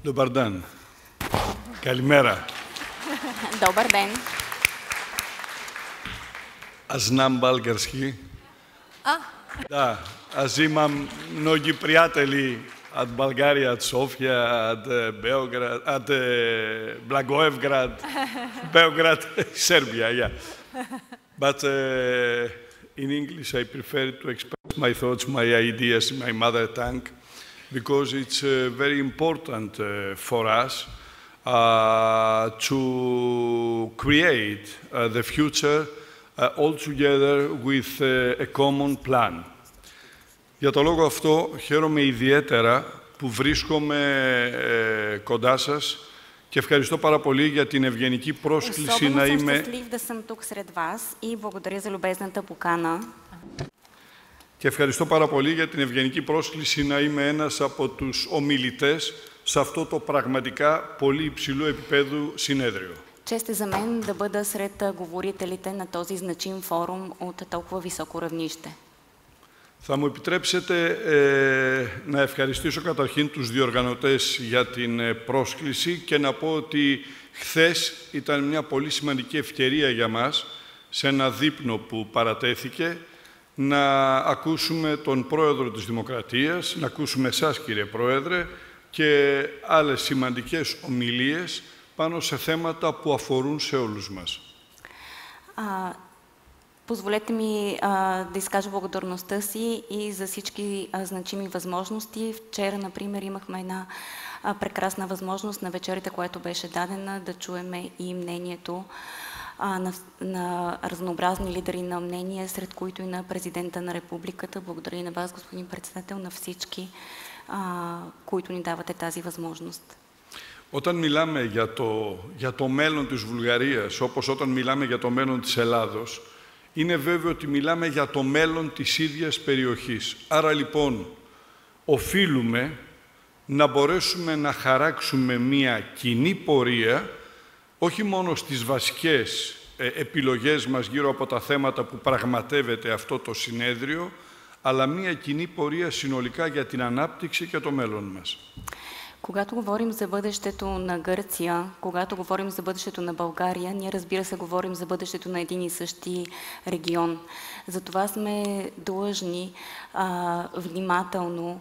Добър ден. Καλημέρα. Добър ден. Аз знам български. Да, аз имам много приятели от България, от София, от Белград, от Благоевград, Белград, Serbia, yeah. But in English I prefer to express my thoughts, my ideas in my mother tongue, because it's very important for us to create the future all together with a common plan. Για τον λόγο αυτό χαίρομαι ιδιαίτερα που βρίσκομαι κοντά σας και ευχαριστώ πάρα πολύ για την ευγενική πρόσκληση να είμαι... Και ευχαριστώ πάρα πολύ για την ευγενική πρόσκληση να είμαι ένας από τους ομιλητές σε αυτό το πραγματικά πολύ υψηλού επίπεδου συνέδριο. Чест е за мен да бъда сред говорителите на този значим форум от толкова високо равнище. Θα μου επιτρέψετε να ευχαριστήσω καταρχήν τους διοργανωτές για την πρόσκληση και να πω ότι χθες ήταν μια πολύ σημαντική ευκαιρία για μας, σε ένα δείπνο που παρατέθηκε, να ακούσουμε τον Πρόεδρο της Δημοκρατίας, να ακούσουμε εσάς κύριε Πρόεδρε και άλλες σημαντικές ομιλίες πάνω σε θέματα που αφορούν σε όλους μας. Позволете ми да изкажа благодарността си и за всички значими възможности. Вчера, например, имахме една прекрасна възможност на вечерята, която беше дадена, да чуем и мнението на разнообразни лидери на мнения, сред които и на президента на републиката. Благодаря и на вас, господин председател, на всички, които ни давате тази възможност. Όταν μιλάμε για το μέλλον της Βουλγαρίας, όπως όταν μιλάμε για το μέλλον της Ελλάδος, είναι βέβαιο ότι μιλάμε για το μέλλον της ίδιας περιοχής. Άρα λοιπόν, οφείλουμε να μπορέσουμε να χαράξουμε μία κοινή πορεία, όχι μόνο στις βασικές επιλογές μας γύρω από τα θέματα που πραγματεύεται αυτό το συνέδριο, αλλά μία κοινή πορεία συνολικά για την ανάπτυξη και το μέλλον μας. Когато говорим за бъдещето на Гърция, когато говорим за бъдещето на България, ние разбира се говорим за бъдещето на един и същи регион. Затова сме длъжни внимателно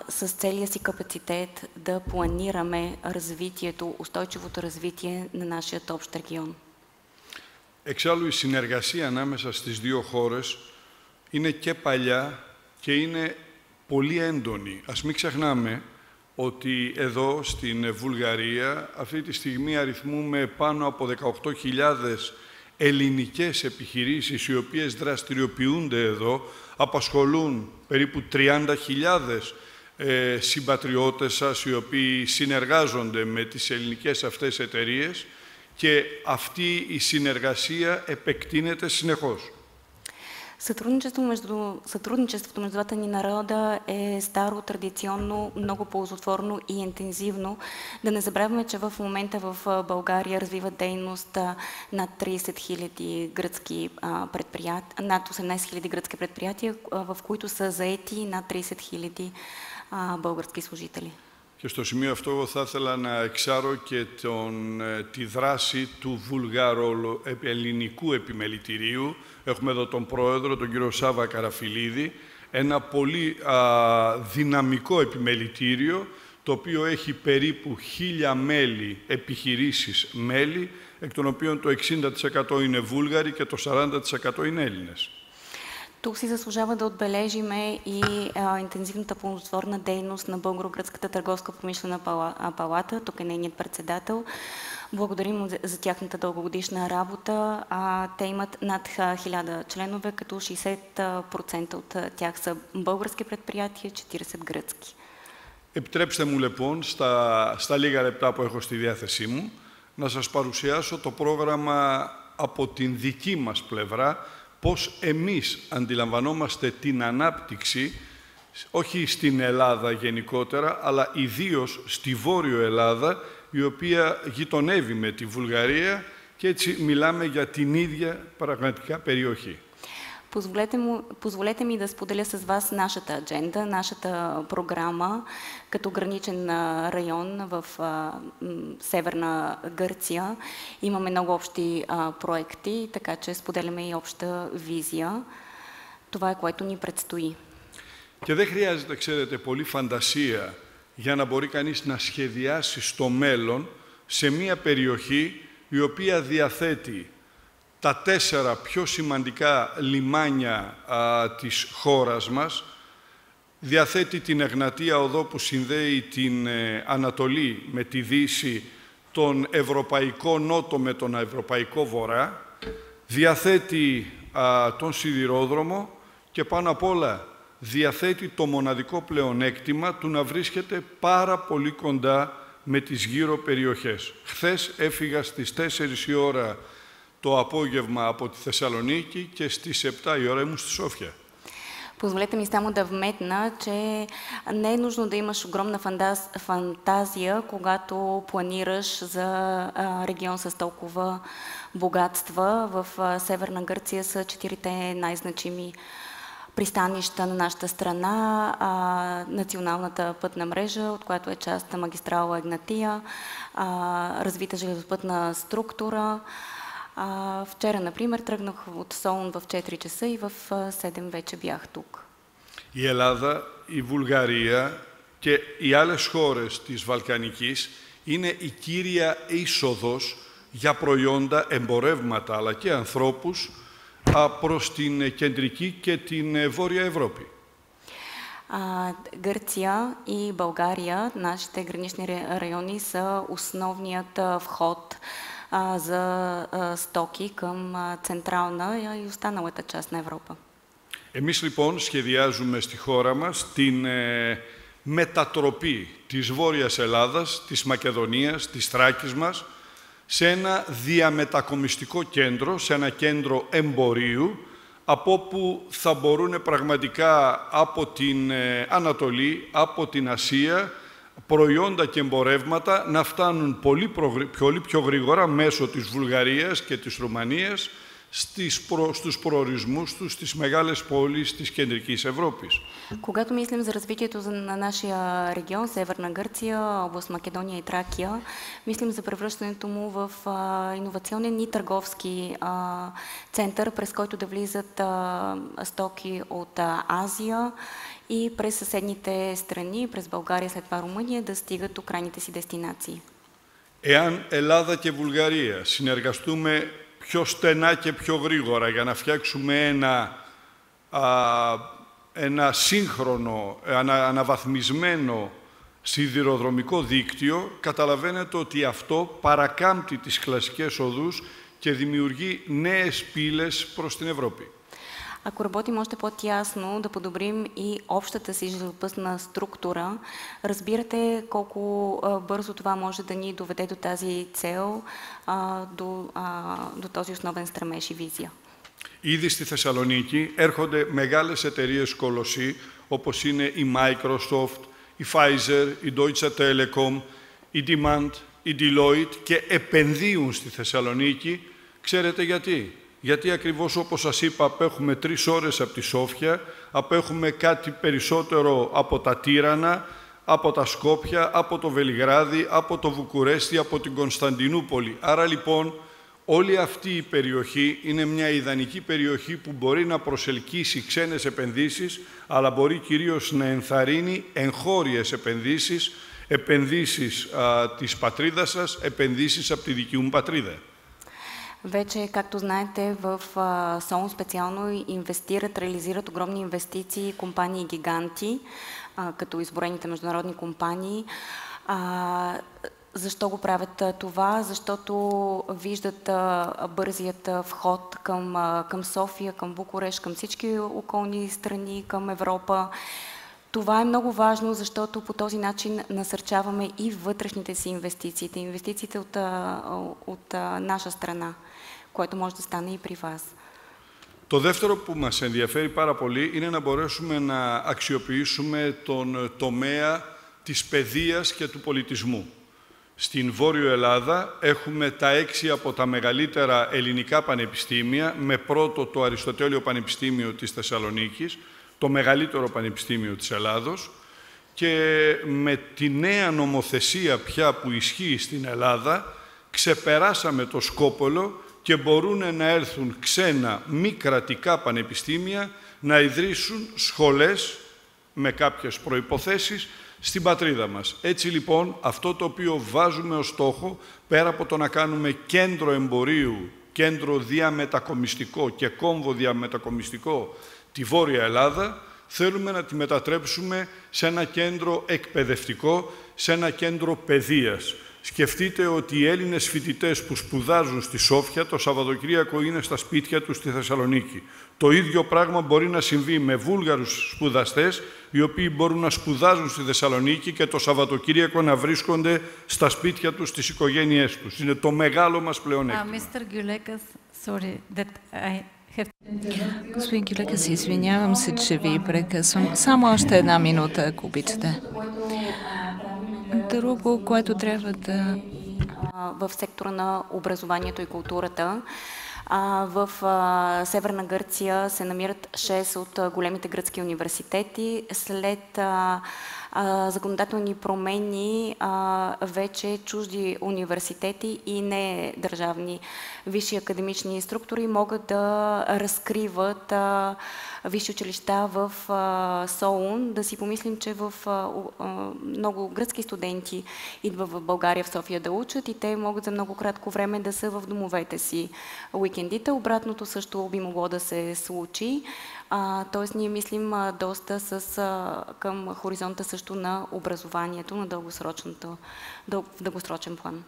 с целия си капацитет да планираме развитието, устойчивото развитие на нашия общ регион. Εξάλλου η συνεργασία ανάμεσα στις δύο χώρες είναι και παλιά και είναι πολύ έντονη. Ας μην ξεχνάμε ότι εδώ στην Βουλγαρία αυτή τη στιγμή αριθμούμε πάνω από 18.000 ελληνικές επιχειρήσεις οι οποίες δραστηριοποιούνται εδώ, απασχολούν περίπου 30.000 συμπατριώτες σας οι οποίοι συνεργάζονται με τις ελληνικές αυτές εταιρείες και αυτή η συνεργασία επεκτείνεται συνεχώς. Сътрудничеството между двата ни народа е старо, традиционно, много ползотворно и интензивно. Да не забравяме, че в момента в България развиват дейност над 30 000 гръцки предприятия, над 18 000 гръцки предприятия, в които са заети над 30 000 български служители. Και στο σημείο αυτό θα ήθελα να εξάρω και τη δράση του Βουλγάρο-ελληνικού επιμελητηρίου. Έχουμε εδώ τον Πρόεδρο, τον κύριο Σάβα Καραφιλίδη, ένα πολύ δυναμικό επιμελητήριο, το οποίο έχει περίπου 1.000 μέλη, επιχειρήσεις μέλη, εκ των οποίων το 60% είναι Βούλγαροι και το 40% είναι Έλληνες. Тук си заслужава да отбележиме и интензивната ползотворна дейност на Българо-гръцката търговска промишлена палата. Тук е нейният председател. Благодарим за тяхната дългогодишна работа. Те имат над 1000 членове, като 60% от тях са български предприятия, 40 гръцки. Επιτρέψτε μου λοιπόν, στα λίγα λεπτά που έχω στη διάθεσή μου, να σας παρουσιάσω το πρόγραμμα από την δική μας πλευρά, πώς εμείς αντιλαμβανόμαστε την ανάπτυξη, όχι στην Ελλάδα γενικότερα, αλλά ιδίως στη Βόρειο Ελλάδα, η οποία γειτονεύει με τη Βουλγαρία και έτσι μιλάμε για την ίδια πραγματικά περιοχή. Позволете ми да споделя с вас нашата адженда, нашата програма като граничен район в Северна Гърция. Имаме много общи проекти, така че споделяме и обща визия. Това е което ни предстои. Και δεν χρειάζεται, ξέρετε, πολύ φαντασία για να μπορεί κανείς να σχεδιάσει στο μέλλον σε μία περιοχή η οποία διαθέτει τα 4 πιο σημαντικά λιμάνια της χώρας μας, διαθέτει την Εγνατία Οδό που συνδέει την Ανατολή με τη Δύση, τον Ευρωπαϊκό Νότο με τον Ευρωπαϊκό Βορρά, διαθέτει τον Σιδηρόδρομο και πάνω απ' όλα διαθέτει το μοναδικό πλεονέκτημα του να βρίσκεται πάρα πολύ κοντά με τις γύρω περιοχές. Χθες έφυγα στις 4 η ώρα το απόγευμα από τη Θεσσαλονίκη και στις 7 η ώρα ήμουν στη София. Позволете ми само да вметна, че не е нужно да имаш огромна фантазия, когато планираш за регион с толкова богатства. В Северна Гърция са 4 най-значими пристанища на нашата страна, националната пътна мрежа, от която е част магистрала Егнатия, развита железопътна структура. Вчера, например, тръгнах от Солун в 4 часа и в 7 вече бях тук. Η Ελλάδα, η Βουλγαρία και οι άλλες χώρες της Βαλκανικής είναι η κύρια είσοδος για προϊόντα, εμπορεύματα αλλά και ανθρώπους προς την κεντρική και την βόρεια Ευρώπη. Гърция и България, нашите гранични райони, са основният вход за стоки към централна и останалата част на Европа. Εμείς λοιπόν σχεδιάζουμε στη χώρα μας την μετατροπή της Βόρειας Ελλάδας, της Μακεδονίας, της Θράκης μας, σε ένα διαμετακομιστικό κέντρο, σε ένα κέντρο εμπορίου, από όπου θα μπορούν πραγματικά από την Ανατολή, από την Ασία, προϊόντα και εμπορεύματα να φτάνουν πολύ πιο γρήγορα μέσω της Βουλγαρίας και της Ρουμανίας στους προορισμούς τους στις μεγάλες πόλεις της κεντρικής Ευρώπης. Когато мислим за развитието на нашия регион, Северна Гърция, област Македония и Тракия, мислим за превръщането му в иновационен и търговски център, през който да влизат стоки от Азия и през съседните страни, през България, след това Румъния, да стигат до крайните си дестинации. Εάν Ελλάδα και Βουλγαρία συνεργαστούμε πιο στενά και πιο γρήγορα για να φτιάξουμε ένα σύγχρονο, αναβαθμισμένο σιδηροδρομικό δίκτυο, καταλαβαίνετε ότι αυτό παρακάμπτει τις κλασικές οδούς και δημιουργεί νέες πύλες προς την Ευρώπη. Ако работим още по-тясно, да подобрим и общата си железопътна структура, разбирате колко бързо това може да ни доведе до тази цел, до този основен стремеж и визия. Ήδη στη Θεσσαλονίκη έρχονται μεγάλες εταιρείες κολοσσί, όπως είναι η Microsoft, η Pfizer, η Deutsche Telekom, η Demand, η Deloitte και επενδύουν στη Θεσσαλονίκη. Ξέρετε γιατί? Γιατί ακριβώς όπως σας είπα απέχουμε 3 ώρες από τη Σόφια, απέχουμε κάτι περισσότερο από τα Τύρανα, από τα Σκόπια, από το Βελιγράδι, από το Βουκουρέστι, από την Κωνσταντινούπολη. Άρα λοιπόν όλη αυτή η περιοχή είναι μια ιδανική περιοχή που μπορεί να προσελκύσει ξένες επενδύσεις, αλλά μπορεί κυρίως να ενθαρρύνει εγχώριες επενδύσεις, επενδύσεις της πατρίδας σας, επενδύσεις από τη δική μου πατρίδα. Вече, както знаете, в Солун специално инвестират, реализират огромни инвестиции компании гиганти, като изброените международни компании. Защо го правят това? Защото виждат бързият вход към София, към Букурещ, към всички околни страни, към Европа. Това е много важно, защото по този начин насърчаваме и вътрешните си инвестициите от наша страна, което може да стане и при вас. Το δεύτερο που μας ενδιαφέρει πάρα πολύ είναι να μπορέσουμε να αξιοποιήσουμε τον τομέα της παιδείας και του πολιτισμού. Στην Βόρειο Ελλάδα έχουμε τα 6 από τα μεγαλύτερα ελληνικά πανεπιστήμια, με πρώτο το Αριστοτέλειο Πανεπιστήμιο της Θεσσαλονίκης, το μεγαλύτερο πανεπιστήμιο της Ελλάδος, και με τη νέα νομοθεσία πια που ισχύει στην Ελλάδα, ξεπεράσαμε το σκόπολο και μπορούν να έρθουν ξένα μη κρατικά πανεπιστήμια να ιδρύσουν σχολές με κάποιες προϋποθέσεις στην πατρίδα μας. Έτσι λοιπόν, αυτό το οποίο βάζουμε ως στόχο, πέρα από το να κάνουμε κέντρο εμπορίου, κέντρο διαμετακομιστικό και κόμβο διαμετακομιστικό τη Βόρεια Ελλάδα, θέλουμε να τη μετατρέψουμε σε ένα κέντρο εκπαιδευτικό, σε ένα κέντρο παιδείας. Σκεφτείτε ότι οι Έλληνες φοιτητές που σπουδάζουν στη Σόφια το Σαββατοκύριακο είναι στα σπίτια τους στη Θεσσαλονίκη. Το ίδιο πράγμα μπορεί να συμβεί με Βούλγαρους σπουδαστές, οι οποίοι μπορούν να σπουδάζουν στη Θεσσαλονίκη και το Σαββατοκύριακο να βρίσκονται στα σπίτια τους, στις οικογένειές τους. Είναι το μεγάλο μας πλεονέκτημα. Господин Гюлекас, извинявам се, че ви прекъсвам. Само още една минута, ако обичате. Друго, което трябва да... В сектора на образованието и културата. В Северна Гърция се намират 6 от големите гръцки университети. След законодателни промени вече чужди университети и не държавни висши академични структури могат да разкриват висши училища в Солун. Да си помислим, че много гръцки студенти идват в България, в София да учат и те могат за много кратко време да са в домовете си уикендите. Обратното също би могло да се случи. Тоест ние мислим доста към хоризонта също на образованието на дългосрочен план.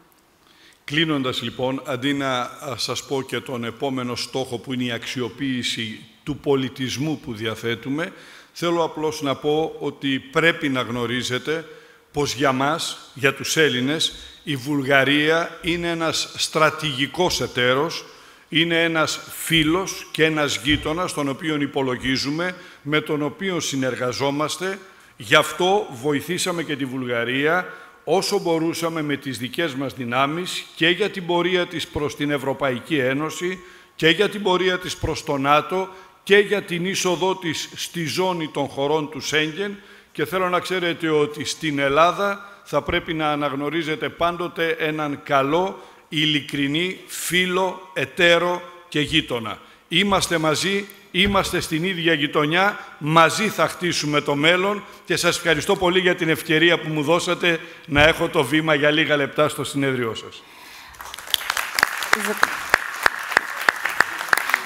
Κλείνοντας λοιπόν, αντί να σας πω και τον επόμενο στόχο που είναι η αξιοποίηση του πολιτισμού που διαθέτουμε, θέλω απλώς να πω ότι πρέπει να γνωρίζετε πως για μας, για τους Έλληνες, η Βουλγαρία είναι ένας στρατηγικός εταίρος, είναι ένας φίλος και ένας γείτονας, τον οποίον υπολογίζουμε, με τον οποίο συνεργαζόμαστε. Γι' αυτό βοηθήσαμε και τη Βουλγαρία όσο μπορούσαμε με τις δικές μας δυνάμεις και για την πορεία της προς την Ευρωπαϊκή Ένωση και για την πορεία της προς το ΝΑΤΟ και για την είσοδό της στη ζώνη των χωρών του Σέγγεν, και θέλω να ξέρετε ότι στην Ελλάδα θα πρέπει να αναγνωρίζετε πάντοτε έναν καλό, ειλικρινή φίλο, εταίρο και γείτονα. Είμαστε μαζί, είμαστε στην ίδια γειτονιά, μαζί θα χτίσουμε το μέλλον και σας ευχαριστώ πολύ για την ευκαιρία που μου δώσατε να έχω το βήμα για λίγα λεπτά στο συνέδριό σας.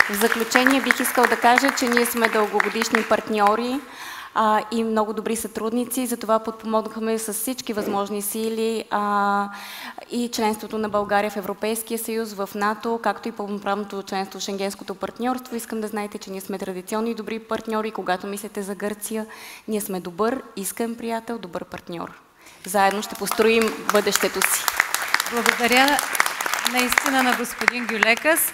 В заключение бих искал да кажа, че ние сме дългогодишни партньори и много добри сътрудници. Затова подпомогнахме с всички възможни сили и членството на България в Европейския съюз, в НАТО, както и пълноправното членство в Шенгенското партньорство. Искам да знаете, че ние сме традиционни и добри партньори. Когато мислите за Гърция, ние сме добър, искрен приятел, добър партньор. Заедно ще построим бъдещето си. Благодаря наистина на господин Гюлекас.